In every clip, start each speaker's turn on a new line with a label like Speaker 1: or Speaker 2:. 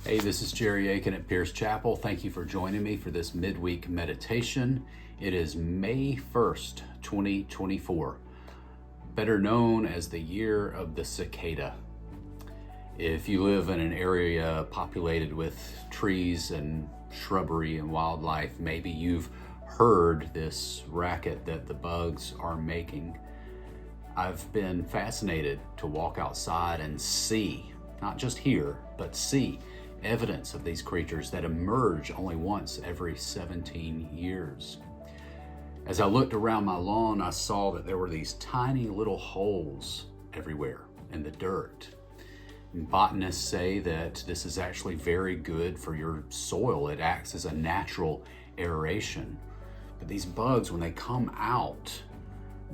Speaker 1: Hey, this is Jerry Akin at Pierce Chapel. Thank you for joining me for this midweek meditation. It is May 1st, 2024, better known as the year of the cicada. If you live in an area populated with trees and shrubbery and wildlife, maybe you've heard this racket that the bugs are making. I've been fascinated to walk outside and see, not just hear, but see evidence of these creatures that emerge only once every 17 years. As I looked around my lawn, I saw that there were these tiny little holes everywhere in the dirt. And botanists say that this is actually very good for your soil. It acts as a natural aeration. But these bugs, when they come out,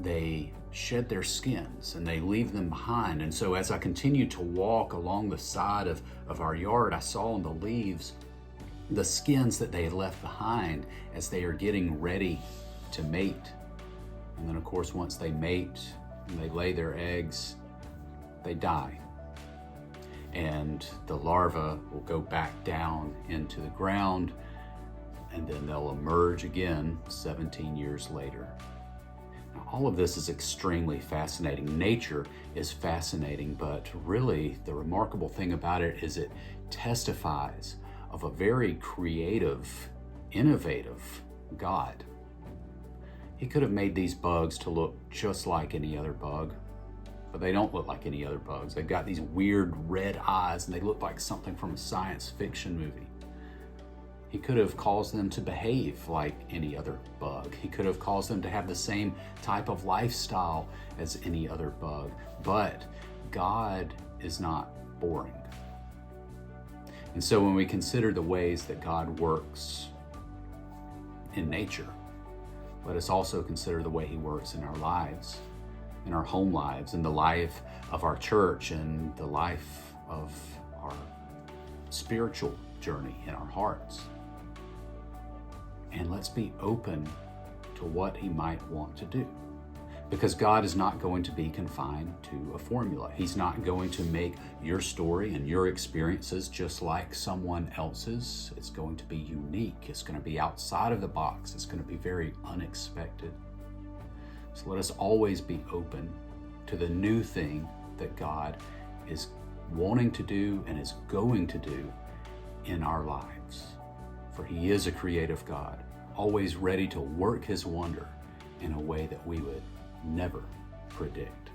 Speaker 1: they shed their skins and they leave them behind. And so as I continued to walk along the side of our yard, I saw on the leaves the skins that they had left behind as they are getting ready to mate. And then of course, once they mate and they lay their eggs, they die. And the larvae will go back down into the ground, and then they'll emerge again 17 years later. Now, all of this is extremely fascinating. Nature is fascinating, but really the remarkable thing about it is it testifies of a very creative, innovative God. He could have made these bugs to look just like any other bug, but they don't look like any other bugs. They've got these weird red eyes and they look like something from a science fiction movie. He could have caused them to behave like any other bug. He could have caused them to have the same type of lifestyle as any other bug. But God is not boring. And so when we consider the ways that God works in nature, let us also consider the way He works in our lives, in our home lives, in the life of our church, and the life of our spiritual journey in our hearts. And let's be open to what He might want to do. Because God is not going to be confined to a formula. He's not going to make your story and your experiences just like someone else's. It's going to be unique. It's going to be outside of the box. It's going to be very unexpected. So let us always be open to the new thing that God is wanting to do and is going to do in our lives. For He is a creative God, always ready to work His wonder in a way that we would never predict.